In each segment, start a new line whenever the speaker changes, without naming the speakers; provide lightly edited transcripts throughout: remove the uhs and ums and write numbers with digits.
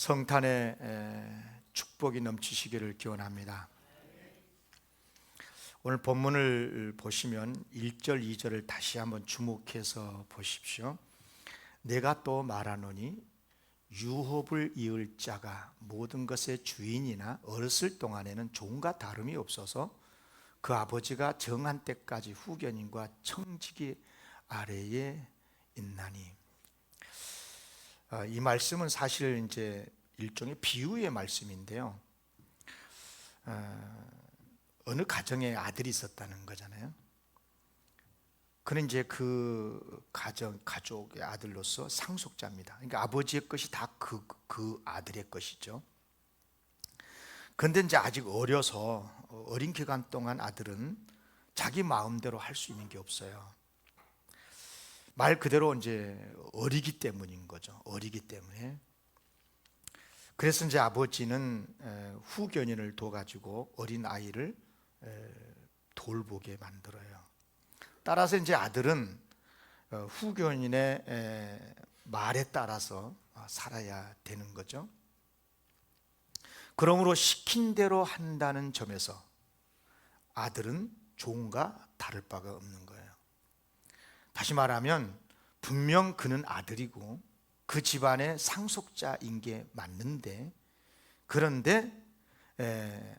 성탄의 축복이 넘치시기를 기원합니다. 오늘 본문을 보시면 1절, 2절을 다시 한번 주목해서 보십시오. 내가 또 말하노니 유업을 이을 자가 모든 것의 주인이나 어렸을 동안에는 종과 다름이 없어서 그 아버지가 정한 때까지 후견인과 청지기 아래에 있나니. 이 말씀은 사실 이제 일종의 비유의 말씀인데요. 어느 가정에 아들이 있었다는 거잖아요. 그는 이제 그 가족의 아들로서 상속자입니다. 그러니까 아버지의 것이 다 그 아들의 것이죠. 그런데 이제 아직 어려서 어린 기간 동안 아들은 자기 마음대로 할 수 있는 게 없어요. 말 그대로 이제 어리기 때문인 거죠. 어리기 때문에. 그래서 이제 아버지는 후견인을 둬가지고 어린 아이를 돌보게 만들어요. 따라서 이제 아들은 후견인의 말에 따라서 살아야 되는 거죠. 그러므로 시킨 대로 한다는 점에서 아들은 종과 다를 바가 없는 거예요. 다시 말하면 분명 그는 아들이고 그 집안의 상속자인 게 맞는데, 그런데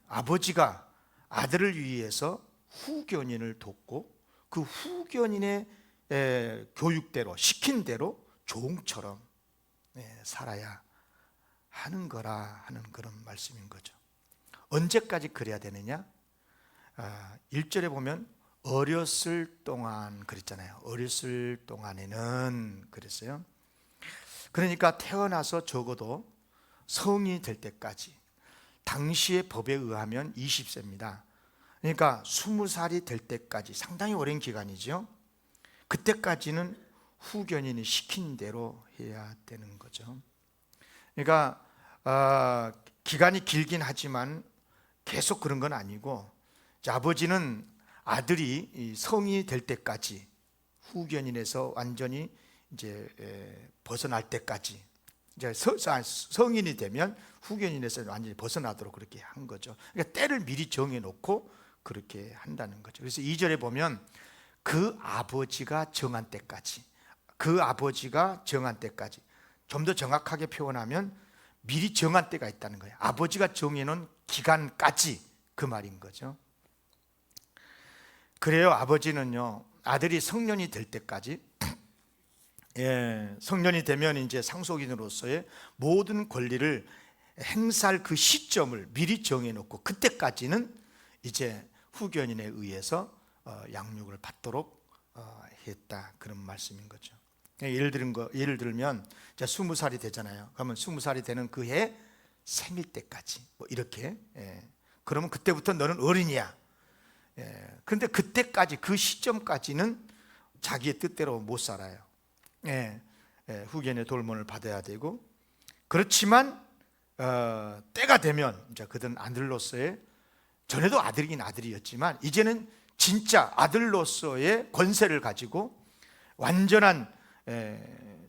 아버지가 아들을 위해서 후견인을 돕고 그 후견인의 교육대로 시킨 대로 종처럼 살아야 하는 거라 하는 그런 말씀인 거죠. 언제까지 그래야 되느냐? 1절에 보면 어렸을 동안 그랬잖아요. 어렸을 동안에는 그랬어요. 그러니까 태어나서 적어도 성인이 될 때까지, 당시의 법에 의하면 20세입니다. 그러니까 20살이 될 때까지 상당히 오랜 기간이죠. 그때까지는 후견인이 시킨 대로 해야 되는 거죠. 그러니까 기간이 길긴 하지만 계속 그런 건 아니고, 아버지는 아들이 성인이 될 때까지, 후견인에서 완전히 이제 벗어날 때까지, 이제 성인이 되면 후견인에서 완전히 벗어나도록 그렇게 한 거죠. 그러니까 때를 미리 정해놓고 그렇게 한다는 거죠. 그래서 2절에 보면 그 아버지가 정한 때까지, 그 아버지가 정한 때까지, 좀 더 정확하게 표현하면 미리 정한 때가 있다는 거예요. 아버지가 정해놓은 기간까지, 그 말인 거죠. 그래요. 아버지는요, 아들이 성년이 될 때까지, 성년이 되면 이제 상속인으로서의 모든 권리를 행사할 그 시점을 미리 정해놓고 그때까지는 이제 후견인에 의해서 양육을 받도록 했다, 그런 말씀인 거죠. 예를 들면 이제 20살이 되잖아요. 그러면 20살이 되는 그 해 생일 때까지 뭐 이렇게, 그러면 그때부터 너는 어린이야. 그런데 그때까지, 그 시점까지는 자기의 뜻대로 못 살아요. 후견의 돌봄을 받아야 되고, 그렇지만 때가 되면 이제 그들은 아들로서의, 전에도 아들이긴 아들이었지만 이제는 진짜 아들로서의 권세를 가지고 완전한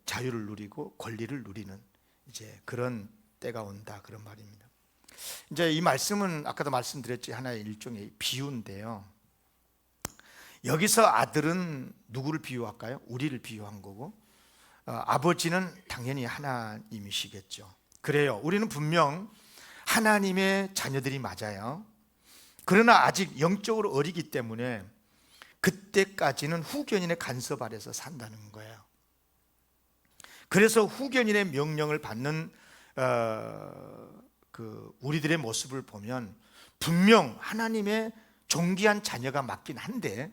자유를 누리고 권리를 누리는 이제 그런 때가 온다, 그런 말입니다. 이제 이 말씀은 아까도 말씀드렸지, 하나의 일종의 비유인데요. 여기서 아들은 누구를 비유할까요? 우리를 비유한 거고, 아버지는 당연히 하나님이시겠죠. 그래요. 우리는 분명 하나님의 자녀들이 맞아요. 그러나 아직 영적으로 어리기 때문에 그때까지는 후견인의 간섭 아래서 산다는 거예요. 그래서 후견인의 명령을 받는 우리들의 모습을 보면 분명 하나님의 존귀한 자녀가 맞긴 한데,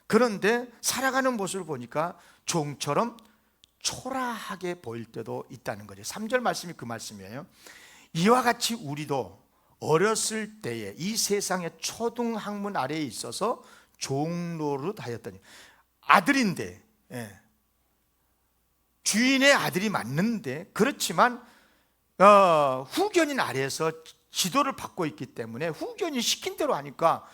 그런데 살아가는 모습을 보니까 종처럼 초라하게 보일 때도 있다는 거죠. 3절 말씀이 그 말씀이에요. 이와 같이 우리도 어렸을 때에 이 세상의 초등학문 아래에 있어서 종노릇 하였더니, 아들인데, 주인의 아들이 맞는데, 그렇지만 후견인 아래에서 지도를 받고 있기 때문에 후견이 시킨 대로 하니까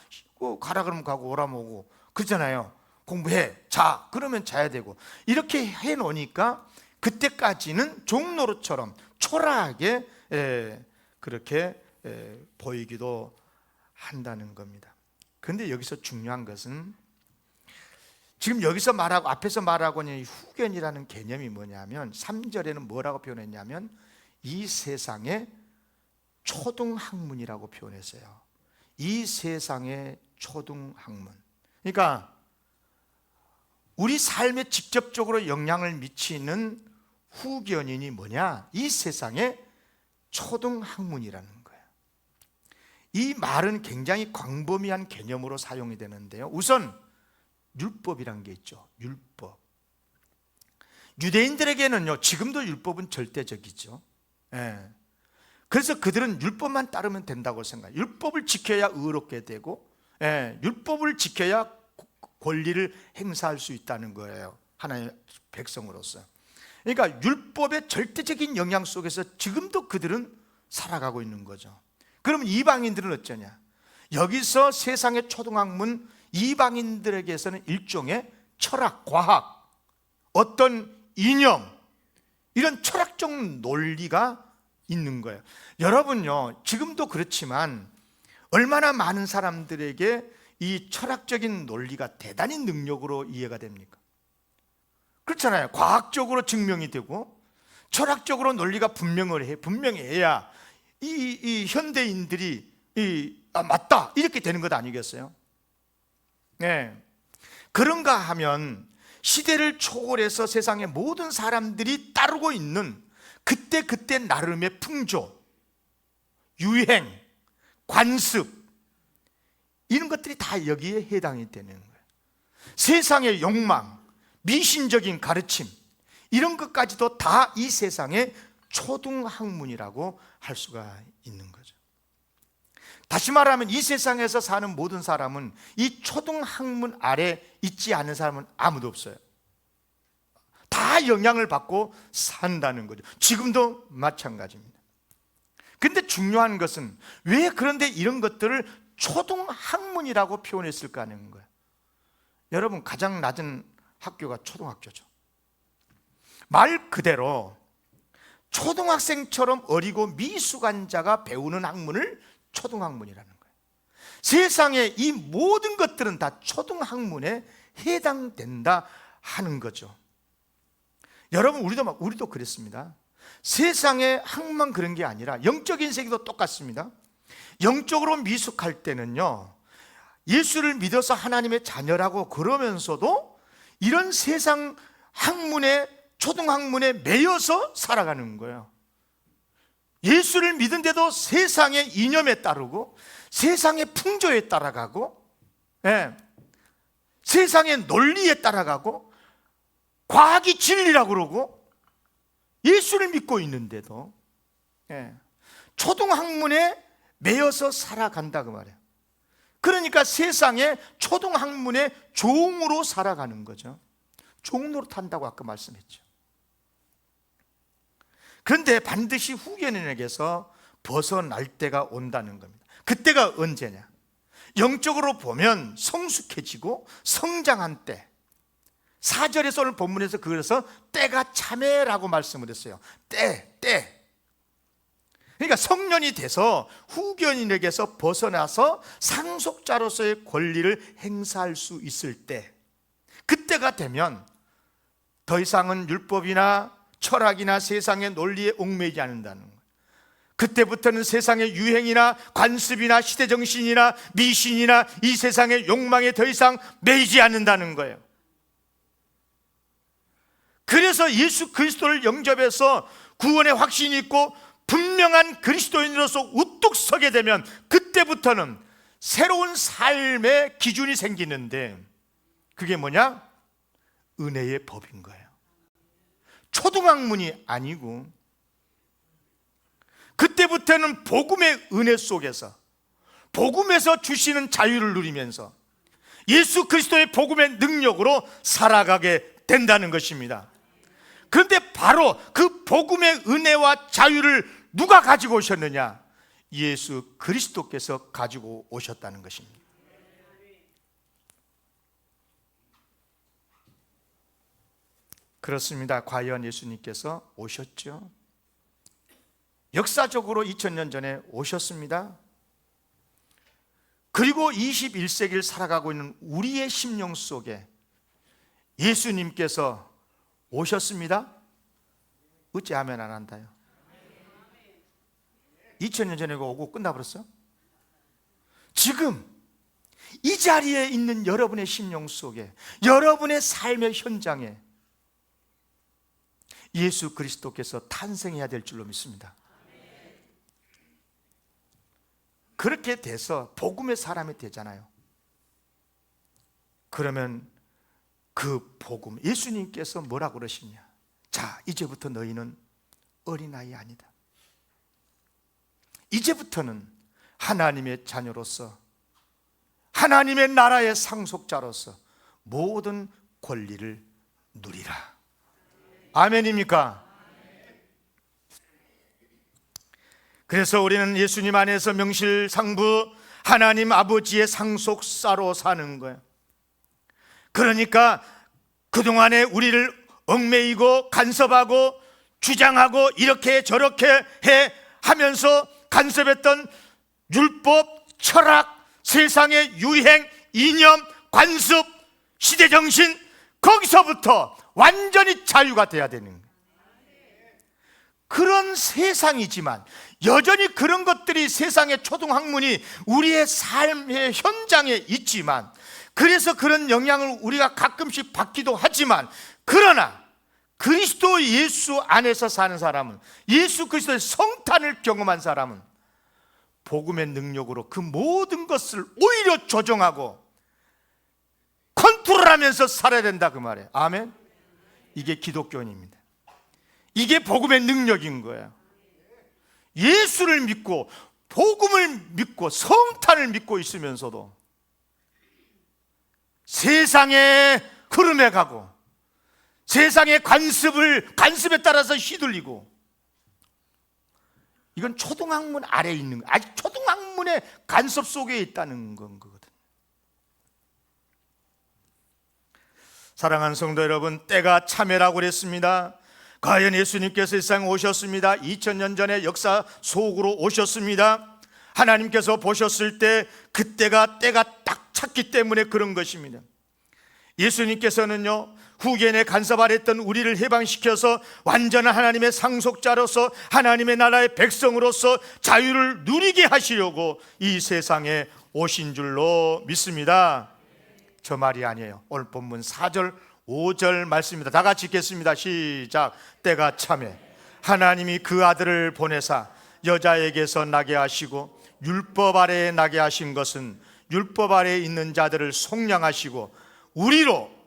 가라 그러면 가고 오라면 오고 그러잖아요. 공부해, 자 그러면 자야 되고, 이렇게 해놓으니까 그때까지는 종노릇처럼 초라하게 그렇게 보이기도 한다는 겁니다. 그런데 여기서 중요한 것은 지금 여기서 말하고 앞에서 말하고 있는 후견이라는 개념이 뭐냐면 3절에는 뭐라고 표현했냐면 이 세상의 초등학문이라고 표현했어요. 이 세상의 초등학문. 그러니까 우리 삶에 직접적으로 영향을 미치는 후견인이 뭐냐? 이 세상의 초등학문이라는 거예요. 이 말은 굉장히 광범위한 개념으로 사용이 되는데요. 우선 율법이란 게 있죠. 율법. 유대인들에게는요, 지금도 율법은 절대적이죠. 그래서 그들은 율법만 따르면 된다고 생각해요. 율법을 지켜야 의롭게 되고, 율법을 지켜야 권리를 행사할 수 있다는 거예요. 하나님의 백성으로서. 그러니까 율법의 절대적인 영향 속에서 지금도 그들은 살아가고 있는 거죠. 그러면 이방인들은 어쩌냐? 여기서 세상의 초등학문, 이방인들에게서는 일종의 철학, 과학, 어떤 이념, 이런 철학적 논리가 있는 거예요. 여러분요, 지금도 그렇지만 얼마나 많은 사람들에게 이 철학적인 논리가 대단히 능력으로 이해가 됩니까? 그렇잖아요. 과학적으로 증명이 되고 철학적으로 논리가 분명해야 이 현대인들이 맞다 이렇게 되는 것 아니겠어요? 그런가 하면 시대를 초월해서 세상의 모든 사람들이 따르고 있는 그때 나름의 풍조, 유행, 관습, 이런 것들이 다 여기에 해당이 되는 거예요. 세상의 욕망, 미신적인 가르침, 이런 것까지도 다 이 세상의 초등학문이라고 할 수가 있는 거죠. 다시 말하면 이 세상에서 사는 모든 사람은 이 초등학문 아래 있지 않은 사람은 아무도 없어요. 다 영향을 받고 산다는 거죠. 지금도 마찬가지입니다. 근데 중요한 것은 왜 그런데 이런 것들을 초등학문이라고 표현했을까 하는 거예요. 여러분, 가장 낮은 학교가 초등학교죠. 말 그대로 초등학생처럼 어리고 미숙한 자가 배우는 학문을 초등학문이라는 거예요. 세상의 이 모든 것들은 다 초등학문에 해당된다 하는 거죠. 여러분, 우리도 그랬습니다. 세상의 학만 그런 게 아니라 영적인 세계도 똑같습니다. 영적으로 미숙할 때는요, 예수를 믿어서 하나님의 자녀라고 그러면서도 이런 세상 학문에, 초등학문에 매여서 살아가는 거예요. 예수를 믿은데도 세상의 이념에 따르고 세상의 풍조에 따라가고, 세상의 논리에 따라가고 과학이 진리라고 그러고 예수를 믿고 있는데도 초등학문에 매여서 살아간다 그 말이에요. 그러니까 세상의 초등학문의 종으로 살아가는 거죠. 종 노릇한다고 아까 말씀했죠. 그런데 반드시 후견인에게서 벗어날 때가 온다는 겁니다. 그때가 언제냐? 영적으로 보면 성숙해지고 성장한 때. 4절에서 오늘 본문에서 그래서 때가 참해라고 말씀을 했어요. 때. 그러니까 성년이 돼서 후견인에게서 벗어나서 상속자로서의 권리를 행사할 수 있을 때, 그때가 되면 더 이상은 율법이나 철학이나 세상의 논리에 얽매이지 않는다는 거예요. 그때부터는 세상의 유행이나 관습이나 시대정신이나 미신이나 이 세상의 욕망에 더 이상 매이지 않는다는 거예요. 그래서 예수 그리스도를 영접해서 구원의 확신이 있고 분명한 그리스도인으로서 우뚝 서게 되면 그때부터는 새로운 삶의 기준이 생기는데, 그게 뭐냐? 은혜의 법인 거예요. 초등학문이 아니고 그때부터는 복음의 은혜 속에서, 복음에서 주시는 자유를 누리면서 예수 그리스도의 복음의 능력으로 살아가게 된다는 것입니다. 그런데 바로 그 복음의 은혜와 자유를 누가 가지고 오셨느냐? 예수 그리스도께서 가지고 오셨다는 것입니다. 그렇습니다. 과연 예수님께서 오셨죠? 역사적으로 2000년 전에 오셨습니다. 그리고 21세기를 살아가고 있는 우리의 심령 속에 예수님께서 오셨습니다. 어찌 아멘 안 한다요? 2000년 전에 오고 끝나버렸어요? 지금 이 자리에 있는 여러분의 심령 속에, 여러분의 삶의 현장에 예수 그리스도께서 탄생해야 될 줄로 믿습니다. 그렇게 돼서 복음의 사람이 되잖아요. 그러면 그 복음, 예수님께서 뭐라고 그러시냐? 자, 이제부터 너희는 어린아이 아니다. 이제부터는 하나님의 자녀로서, 하나님의 나라의 상속자로서 모든 권리를 누리라. 아멘입니까? 그래서 우리는 예수님 안에서 명실상부 하나님 아버지의 상속사로 사는 거예요. 그러니까 그동안에 우리를 얽매이고 간섭하고 주장하고 이렇게 저렇게 해 하면서 간섭했던 율법, 철학, 세상의 유행, 이념, 관습, 시대정신, 거기서부터 완전히 자유가 돼야 되는 거예요. 그런 세상이지만 여전히 그런 것들이 세상의 초등학문이 우리의 삶의 현장에 있지만, 그래서 그런 영향을 우리가 가끔씩 받기도 하지만, 그러나 그리스도 예수 안에서 사는 사람은, 예수 그리스도의 성탄을 경험한 사람은 복음의 능력으로 그 모든 것을 오히려 조정하고 컨트롤하면서 살아야 된다, 그 말이에요. 아멘. 이게 기독교인입니다. 이게 복음의 능력인 거예요. 예수를 믿고 복음을 믿고 성탄을 믿고 있으면서도 세상의 흐름에 가고 세상의 관습에 따라서 휘둘리고, 이건 초등학문 아래에 있는 거예요. 아직 초등학문의 간섭 속에 있다는 거거든. 사랑하는 성도 여러분, 때가 참회라고 그랬습니다. 과연 예수님께서 세상에 오셨습니다. 2000년 전에 역사 속으로 오셨습니다. 하나님께서 보셨을 때 그때가 때가 딱 찼기 때문에 그런 것입니다. 예수님께서는요, 후견에 간섭하랬던 우리를 해방시켜서 완전한 하나님의 상속자로서 하나님의 나라의 백성으로서 자유를 누리게 하시려고 이 세상에 오신 줄로 믿습니다. 저 말이 아니에요. 오늘 본문 4절 5절 말씀입니다. 다 같이 읽겠습니다. 시작. 때가 참에 하나님이 그 아들을 보내사 여자에게서 나게 하시고 율법 아래에 나게 하신 것은 율법 아래에 있는 자들을 속량하시고 우리로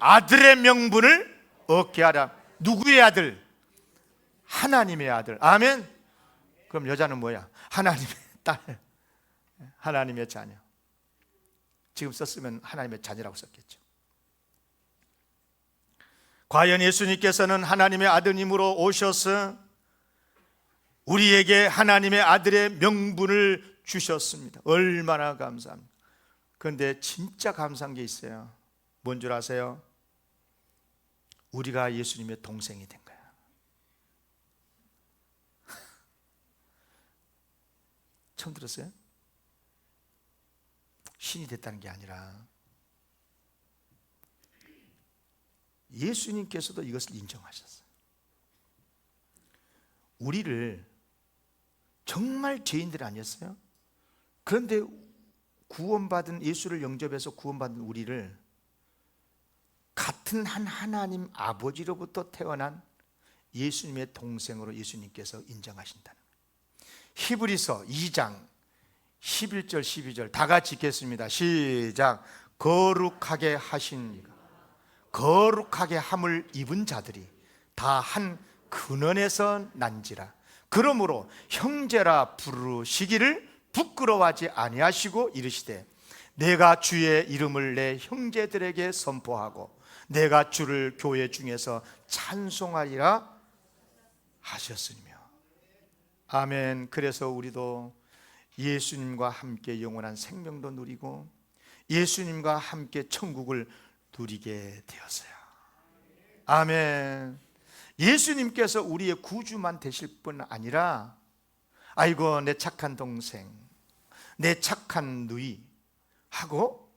아들의 명분을 얻게 하라. 누구의 아들? 하나님의 아들. 아멘. 그럼 여자는 뭐야? 하나님의 딸, 하나님의 자녀. 지금 썼으면 하나님의 자녀라고 썼겠죠. 과연 예수님께서는 하나님의 아드님으로 오셔서 우리에게 하나님의 아들의 명분을 주셨습니다. 얼마나 감사합니다. 그런데 진짜 감사한 게 있어요. 뭔 줄 아세요? 우리가 예수님의 동생이 된 거야. 처음 들었어요? 신이 됐다는 게 아니라 예수님께서도 이것을 인정하셨어요. 우리를 정말 죄인들 아니었어요? 그런데 구원받은, 예수를 영접해서 구원받은 우리를 같은 한 하나님 아버지로부터 태어난 예수님의 동생으로 예수님께서 인정하신다는 거예요. 히브리서 2장 11절 12절 다 같이 읽겠습니다. 시작. 거룩하게 하신 이가, 거룩하게 함을 입은 자들이 다 한 근원에서 난지라. 그러므로 형제라 부르시기를 부끄러워하지 아니하시고 이르시되 내가 주의 이름을 내 형제들에게 선포하고 내가 주를 교회 중에서 찬송하리라 하셨으며. 아멘. 그래서 우리도 예수님과 함께 영원한 생명도 누리고 예수님과 함께 천국을 누리게 되었어요. 아멘. 예수님께서 우리의 구주만 되실 뿐 아니라 아이고 내 착한 동생, 내 착한 누이 하고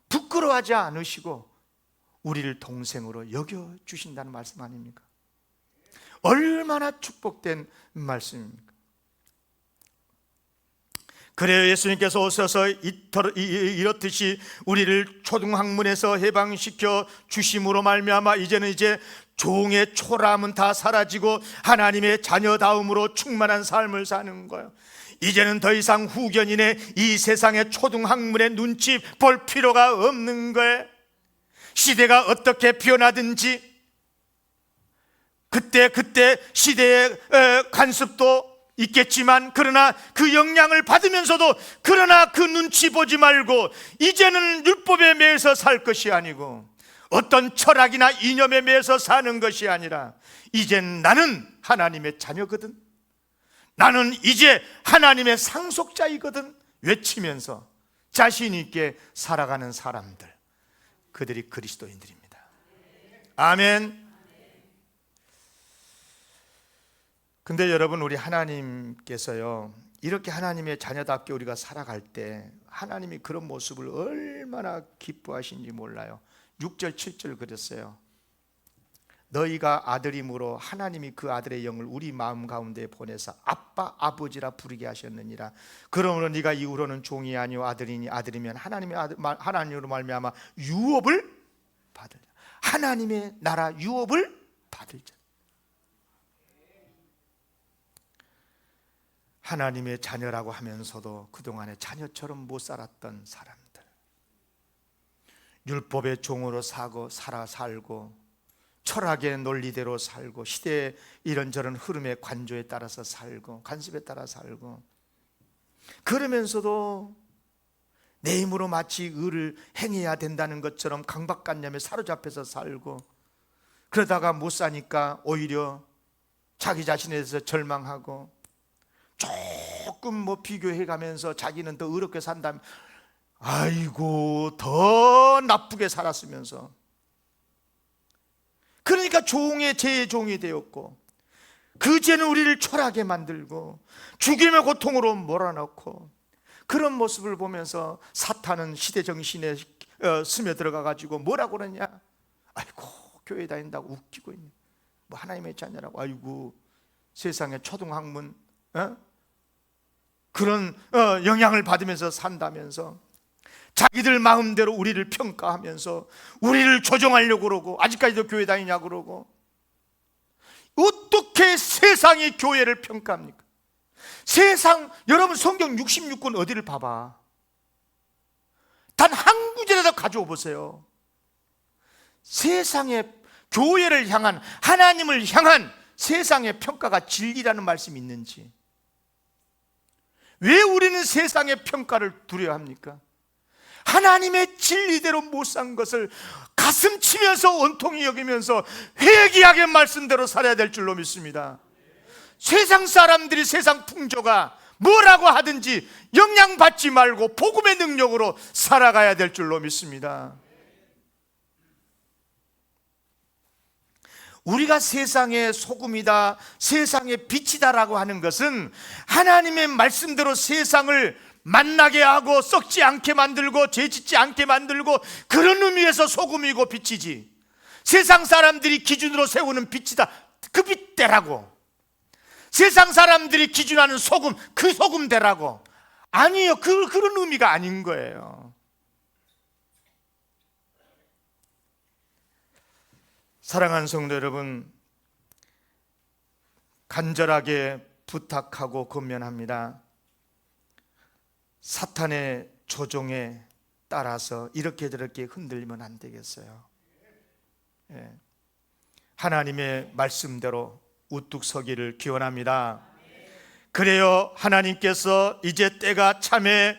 부끄러워하지 않으시고 우리를 동생으로 여겨주신다는 말씀 아닙니까? 얼마나 축복된 말씀입니까? 그래요, 예수님께서 오셔서 이렇듯이 우리를 초등학문에서 해방시켜 주심으로 말미암아 이제는 종의 초라함은 다 사라지고 하나님의 자녀다움으로 충만한 삶을 사는 거예요. 이제는 더 이상 후견인의 이 세상의 초등학문의 눈치 볼 필요가 없는 거예요. 시대가 어떻게 변하든지 그때 시대의 간섭도 있겠지만 그러나 그 영향을 받으면서도 그러나 그 눈치 보지 말고 이제는 율법에 매여서 살 것이 아니고 어떤 철학이나 이념에 매여서 사는 것이 아니라 이젠 나는 하나님의 자녀거든, 나는 이제 하나님의 상속자이거든 외치면서 자신 있게 살아가는 사람들, 그들이 그리스도인들입니다. 아멘. 근데 여러분, 우리 하나님께서요 이렇게 하나님의 자녀답게 우리가 살아갈 때 하나님이 그런 모습을 얼마나 기뻐하시는지 몰라요. 6절 7절 그랬어요. 너희가 아들임으로 하나님이 그 아들의 영을 우리 마음 가운데 보내사 아빠 아버지라 부르게 하셨느니라. 그러므로 네가 이후로는 종이 아니오 아들이니 아들이면 하나님으로 말미암아 유업을 받으리라. 하나님의 나라 유업을 받을 자, 하나님의 자녀라고 하면서도 그동안에 자녀처럼 못 살았던 사람들, 율법의 종으로 살고 철학의 논리대로 살고 시대의 이런저런 흐름의 관조에 따라서 살고 관습에 따라 살고 그러면서도 내 힘으로 마치 의를 행해야 된다는 것처럼 강박관념에 사로잡혀서 살고 그러다가 못 사니까 오히려 자기 자신에 대해서 절망하고 조금 비교해 가면서 자기는 더 의롭게 산다면 아이고 더 나쁘게 살았으면서 그러니까 죄의 종이 되었고 그 죄는 우리를 초라하게 만들고 죽임의 고통으로 몰아넣고 그런 모습을 보면서 사탄은 시대 정신에 스며들어가 가지고 뭐라고 그러냐, 아이고 교회 다닌다고 웃기고 있네, 뭐 하나님의 자녀라고, 아이고 세상에 초등학문 그런 영향을 받으면서 산다면서 자기들 마음대로 우리를 평가하면서 우리를 조정하려고 그러고 아직까지도 교회 다니냐고 그러고. 어떻게 세상이 교회를 평가합니까? 세상, 여러분 성경 66권 어디를 봐봐, 단 한 구절이라도 가져오 보세요. 세상의 교회를 향한, 하나님을 향한 세상의 평가가 진리라는 말씀이 있는지. 왜 우리는 세상의 평가를 두려워합니까? 하나님의 진리대로 못 산 것을 가슴 치면서 원통이 여기면서 회개하게 말씀대로 살아야 될 줄로 믿습니다. 세상 사람들이 세상 풍조가 뭐라고 하든지 영향받지 말고 복음의 능력으로 살아가야 될 줄로 믿습니다. 우리가 세상의 소금이다, 세상의 빛이다라고 하는 것은 하나님의 말씀대로 세상을 만나게 하고 썩지 않게 만들고 죄짓지 않게 만들고 그런 의미에서 소금이고 빛이지, 세상 사람들이 기준으로 세우는 빛이다, 그 빛대라고, 세상 사람들이 기준하는 소금, 그 소금대라고, 아니에요. 그런 의미가 아닌 거예요. 사랑하는 성도 여러분, 간절하게 부탁하고 권면합니다. 사탄의 조종에 따라서 이렇게 저렇게 흔들리면 안 되겠어요. 하나님의 말씀대로 우뚝 서기를 기원합니다. 그래요, 하나님께서 이제 때가 참에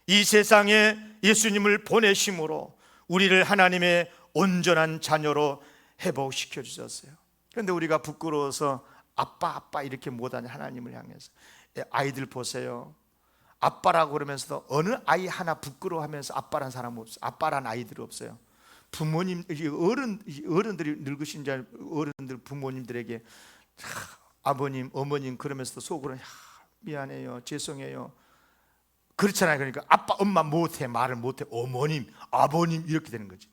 이 세상에 예수님을 보내심으로 우리를 하나님의 온전한 자녀로 회복시켜 주셨어요. 그런데 우리가 부끄러워서 아빠 이렇게 못하냐, 하나님을 향해서. 아이들 보세요. 아빠라고 그러면서도 어느 아이 하나 부끄러워하면서 아빠란 사람 없어요. 아빠란 아이들 없어요. 부모님, 어른들이 늙으신 자 어른들 부모님들에게 아버님, 어머님 그러면서 속으로 미안해요, 죄송해요 그렇잖아요. 그러니까 아빠, 엄마 못해, 말을 못해. 어머님, 아버님 이렇게 되는 거지.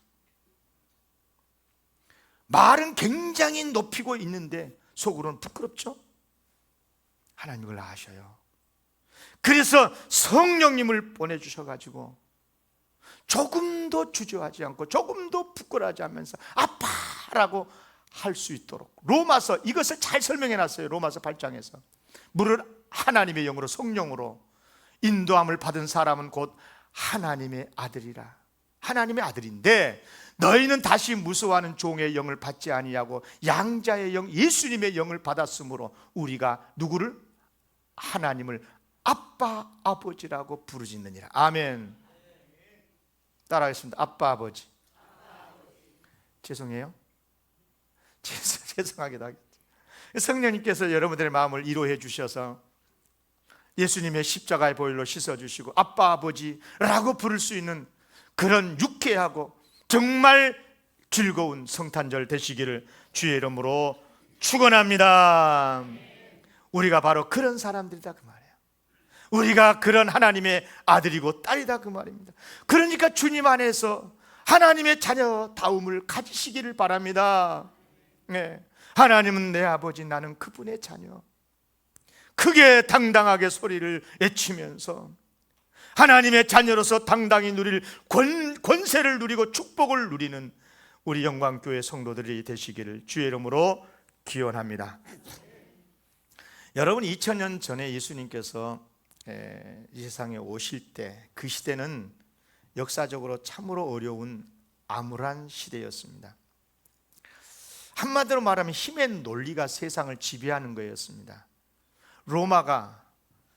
말은 굉장히 높이고 있는데 속으로는 부끄럽죠. 하나님 그걸 아셔요. 그래서 성령님을 보내주셔가지고 조금도 주저하지 않고 조금도 부끄러워하지 않으면서 아빠라고 할 수 있도록, 로마서 이것을 잘 설명해 놨어요. 로마서 8장에서 무릇 하나님의 영으로, 성령으로 인도함을 받은 사람은 곧 하나님의 아들이라. 하나님의 아들인데 너희는 다시 무서워하는 종의 영을 받지 아니하고 양자의 영, 예수님의 영을 받았으므로 우리가 누구를? 하나님을 아빠, 아버지라고 부르짖느니라. 아멘. 따라하겠습니다. 아빠, 아버지. 죄송해요. 죄송하기도 하겠죠. 성령님께서 여러분들의 마음을 위로해 주셔서 예수님의 십자가의 보혈로 씻어주시고 아빠, 아버지라고 부를 수 있는 그런 유쾌하고 정말 즐거운 성탄절 되시기를 주의 이름으로 축원합니다. 우리가 바로 그런 사람들이다 그 말이에요. 우리가 그런 하나님의 아들이고 딸이다 그 말입니다. 그러니까 주님 안에서 하나님의 자녀다움을 가지시기를 바랍니다. 네. 하나님은 내 아버지, 나는 그분의 자녀. 크게 당당하게 소리를 외치면서 하나님의 자녀로서 당당히 누릴 권세를 누리고 축복을 누리는 우리 영광교회 성도들이 되시기를 주의 이름으로 기원합니다. 여러분, 2000년 전에 예수님께서 이 세상에 오실 때 그 시대는 역사적으로 참으로 어려운 암울한 시대였습니다. 한마디로 말하면 힘의 논리가 세상을 지배하는 거였습니다. 로마가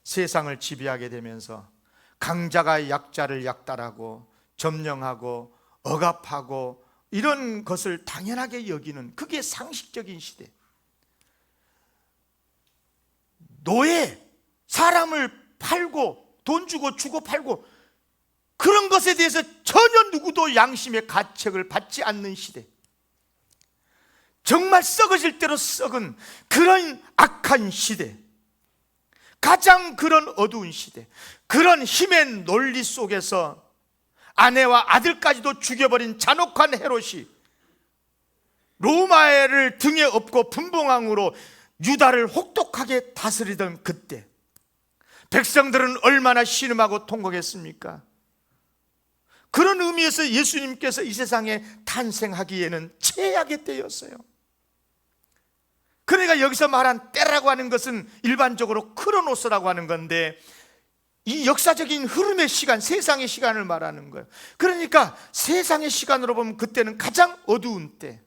세상을 지배하게 되면서 강자가 약자를 약탈하고 점령하고 억압하고 이런 것을 당연하게 여기는, 그게 상식적인 시대. 노예, 사람을 팔고 돈 주고 주고 팔고 그런 것에 대해서 전혀 누구도 양심의 가책을 받지 않는 시대. 정말 썩어질 대로 썩은 그런 악한 시대, 가장 그런 어두운 시대, 그런 힘의 논리 속에서 아내와 아들까지도 죽여버린 잔혹한 헤롯이 로마를 등에 업고 분봉왕으로 유다를 혹독하게 다스리던 그때 백성들은 얼마나 신음하고 통곡했습니까? 그런 의미에서 예수님께서 이 세상에 탄생하기에는 최악의 때였어요. 그러니까 여기서 말한 때라고 하는 것은 일반적으로 크로노스라고 하는 건데, 이 역사적인 흐름의 시간, 세상의 시간을 말하는 거예요. 그러니까 세상의 시간으로 보면 그때는 가장 어두운 때.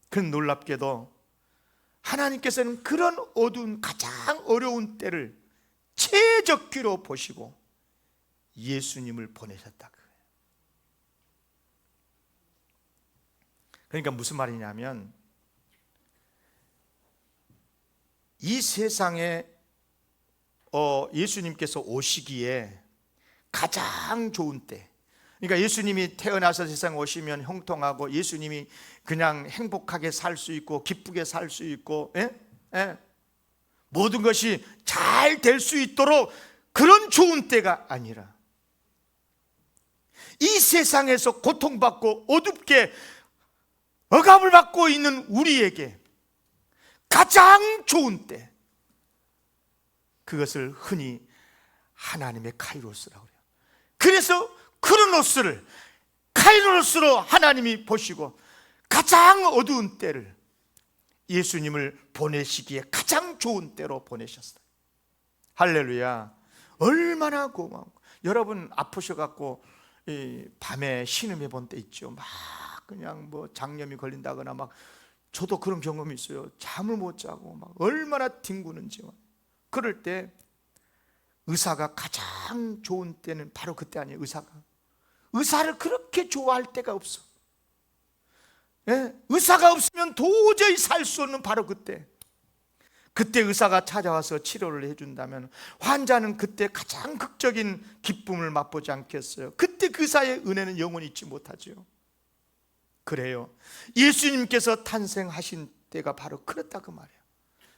그 놀랍게도 하나님께서는 그런 어두운 가장 어려운 때를 최적기로 보시고 예수님을 보내셨다. 그러니까 무슨 말이냐면, 이 세상에 예수님께서 오시기에 가장 좋은 때, 그러니까 예수님이 태어나서 세상에 오시면 형통하고 예수님이 그냥 행복하게 살 수 있고 기쁘게 살 수 있고 모든 것이 잘 될 수 있도록 그런 좋은 때가 아니라, 이 세상에서 고통받고 어둡게 억압을 받고 있는 우리에게 가장 좋은 때, 그것을 흔히 하나님의 카이로스라고 그래요. 그래서 크로노스를 카이로스로 하나님이 보시고 가장 어두운 때를 예수님을 보내시기에 가장 좋은 때로 보내셨어요. 할렐루야. 얼마나 고마워. 여러분 아프셔갖고 밤에 신음해 본 때 있죠. 막 그냥 뭐 장염이 걸린다거나 막, 저도 그런 경험이 있어요. 잠을 못 자고 막 얼마나 뒹구는지. 그럴 때 의사가 가장 좋은 때는 바로 그때 아니에요. 의사를 그렇게 좋아할 때가 없어. 의사가 없으면 도저히 살 수 없는 바로 그때. 그때 의사가 찾아와서 치료를 해준다면 환자는 그때 가장 극적인 기쁨을 맛보지 않겠어요? 그때 그 의사의 은혜는 영원히 잊지 못하죠. 그래요, 예수님께서 탄생하신 때가 바로 그렇다 그 말이에요.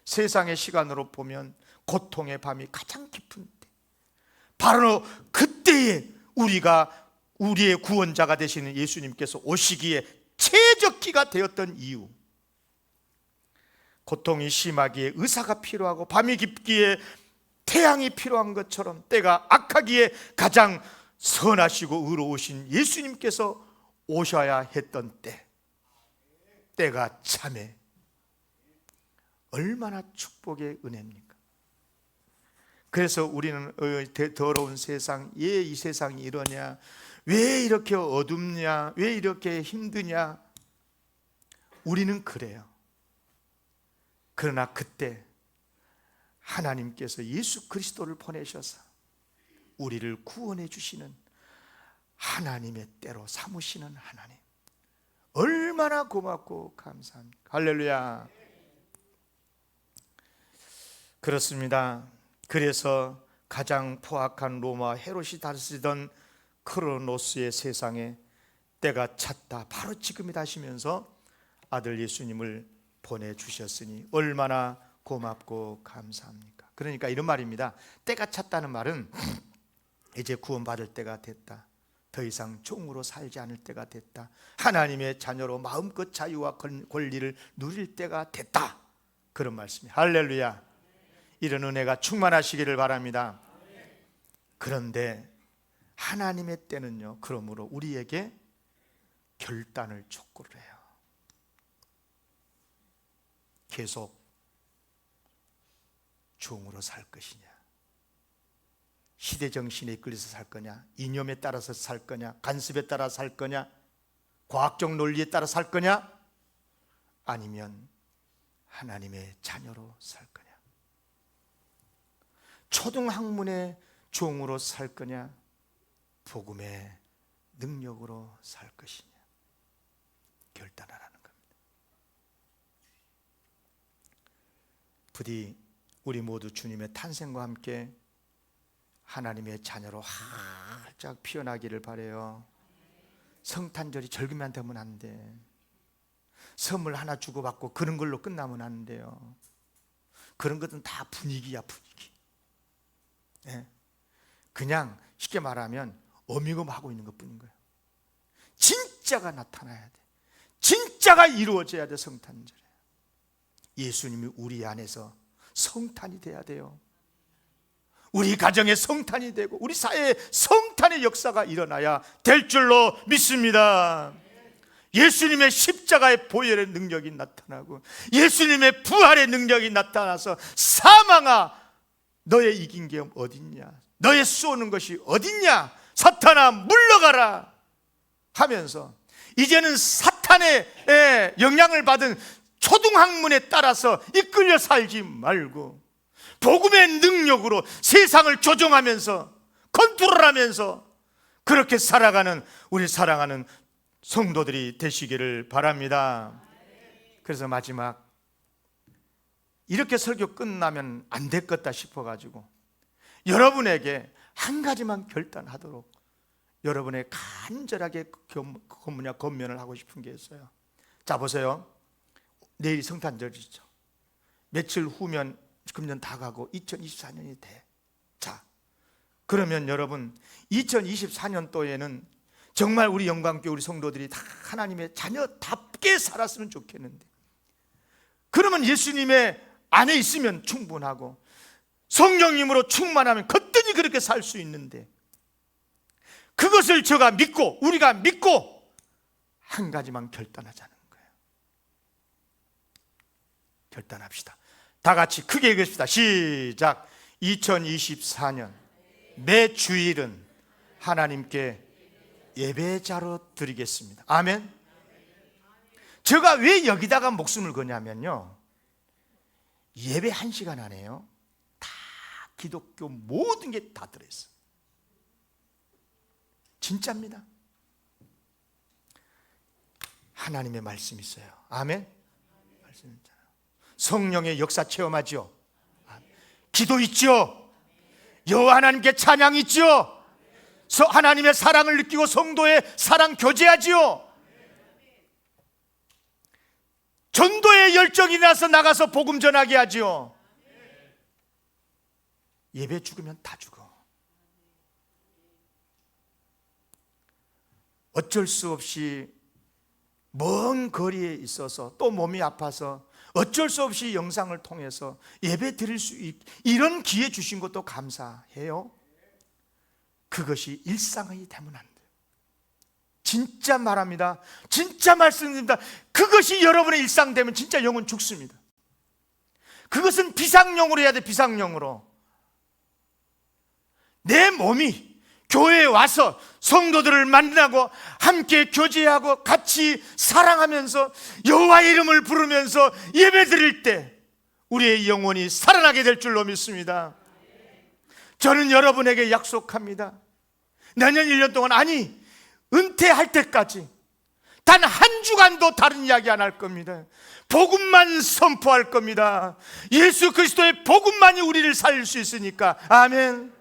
세상의 시간으로 보면 고통의 밤이 가장 깊은 때, 바로 그때에 우리의 구원자가 되시는 예수님께서 오시기에 최적기가 되었던 이유, 고통이 심하기에 의사가 필요하고 밤이 깊기에 태양이 필요한 것처럼 때가 악하기에 가장 선하시고 의로우신 예수님께서 오셔야 했던 때가 참에 얼마나 축복의 은혜입니까? 그래서 우리는 더러운 세상, 왜 이 세상이 이러냐, 왜 이렇게 어둡냐, 왜 이렇게 힘드냐, 우리는 그래요. 그러나 그때 하나님께서 예수 그리스도를 보내셔서 우리를 구원해 주시는 하나님의 때로 삼으시는 하나님, 얼마나 고맙고 감사합니까? 할렐루야. 그렇습니다. 그래서 가장 포악한 로마 헤롯이 다스리던 크로노스의 세상에 때가 찼다, 바로 지금이다 하시면서 아들 예수님을 보내주셨으니 얼마나 고맙고 감사합니까? 그러니까 이런 말입니다. 때가 찼다는 말은 이제 구원받을 때가 됐다, 더 이상 종으로 살지 않을 때가 됐다, 하나님의 자녀로 마음껏 자유와 권리를 누릴 때가 됐다, 그런 말씀이에요. 할렐루야. 이런 은혜가 충만하시기를 바랍니다. 그런데 하나님의 때는요, 그러므로 우리에게 결단을 촉구를 해요. 계속 종으로 살 것이냐, 시대 정신에 이끌려서 살 거냐, 이념에 따라서 살 거냐, 간섭에 따라 살 거냐, 과학적 논리에 따라 살 거냐, 아니면 하나님의 자녀로 살 거냐, 초등학문의 종으로 살 거냐, 복음의 능력으로 살 것이냐, 결단하라는 겁니다. 부디 우리 모두 주님의 탄생과 함께 하나님의 자녀로 활짝 피어나기를 바라요. 성탄절이 절기만 되면 안 돼. 선물 하나 주고받고 그런 걸로 끝나면 안 돼요. 그런 것은 다 분위기야, 분위기. 그냥 쉽게 말하면 어미금하고 있는 것뿐인 거예요. 진짜가 나타나야 돼. 진짜가 이루어져야 돼. 성탄절에 예수님이 우리 안에서 성탄이 돼야 돼요. 우리 가정의 성탄이 되고 우리 사회에 성탄의 역사가 일어나야 될 줄로 믿습니다. 예수님의 십자가의 보혈의 능력이 나타나고 예수님의 부활의 능력이 나타나서 사망아, 너의 이긴 게 어딨냐, 너의 쏘는 것이 어딨냐, 사탄아 물러가라 하면서 이제는 사탄의 영향을 받은 초등학문에 따라서 이끌려 살지 말고 복음의 능력으로 세상을 조종하면서 컨트롤하면서 그렇게 살아가는 우리 사랑하는 성도들이 되시기를 바랍니다. 그래서 마지막, 이렇게 설교 끝나면 안 됐겠다 싶어가지고 여러분에게 한 가지만 결단하도록 여러분의 간절하게 권면을 하고 싶은 게 있어요. 자, 보세요. 내일이 성탄절이죠. 며칠 후면 금년 다 가고 2024년이 돼. 자, 그러면 여러분 2024년도에는 정말 우리 영광교회 우리 성도들이 다 하나님의 자녀답게 살았으면 좋겠는데, 그러면 예수님의 안에 있으면 충분하고 성령님으로 충만하면 거뜬히 그렇게 살 수 있는데, 그것을 제가 믿고 우리가 믿고 한 가지만 결단하자는 거예요. 결단합시다. 다 같이 크게 읽읍시다. 시작. 2024년 매 주일은 하나님께 예배자로 드리겠습니다. 아멘. 제가 왜 여기다가 목숨을 거냐면요, 예배 1시간 안에요 다 기독교 모든 게 다 들어있어요. 진짜입니다. 하나님의 말씀이 있어요. 아멘. 말씀 있잖아요. 성령의 역사 체험하죠. 기도 있죠. 여호와 하나님께 찬양 있죠. 하나님의 사랑을 느끼고 성도의 사랑 교제하지요. 전도의 열정이 나서 나가서 복음 전하게 하지요. 예배 죽으면 다 죽어. 어쩔 수 없이 먼 거리에 있어서 또 몸이 아파서 어쩔 수 없이 영상을 통해서 예배 드릴 수 이런 기회 주신 것도 감사해요. 그것이 일상이 되면 안 돼요. 진짜 말합니다. 진짜 말씀드립니다. 그것이 여러분의 일상 되면 진짜 영은 죽습니다. 그것은 비상용으로 해야 돼. 비상용으로. 내 몸이 교회에 와서 성도들을 만나고 함께 교제하고 같이 사랑하면서 여호와의 이름을 부르면서 예배드릴 때 우리의 영혼이 살아나게 될 줄로 믿습니다. 저는 여러분에게 약속합니다. 내년 1년 동안, 아니 은퇴할 때까지 단 한 주간도 다른 이야기 안 할 겁니다. 복음만 선포할 겁니다. 예수 그리스도의 복음만이 우리를 살릴 수 있으니까. 아멘.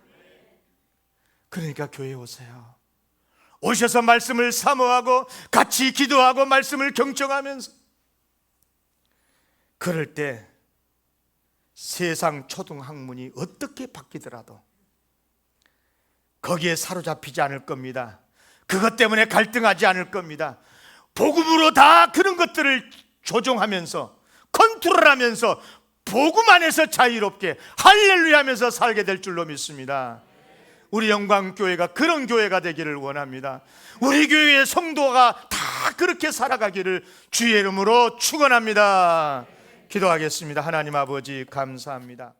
그러니까 교회에 오세요. 오셔서 말씀을 사모하고 같이 기도하고 말씀을 경청하면서, 그럴 때 세상 초등학문이 어떻게 바뀌더라도 거기에 사로잡히지 않을 겁니다. 그것 때문에 갈등하지 않을 겁니다. 복음으로 다 그런 것들을 조종하면서 컨트롤하면서 복음 안에서 자유롭게 할렐루야 하면서 살게 될 줄로 믿습니다. 우리 영광교회가 그런 교회가 되기를 원합니다. 우리 교회의 성도가 다 그렇게 살아가기를 주의 이름으로 축원합니다. 기도하겠습니다. 하나님 아버지 감사합니다.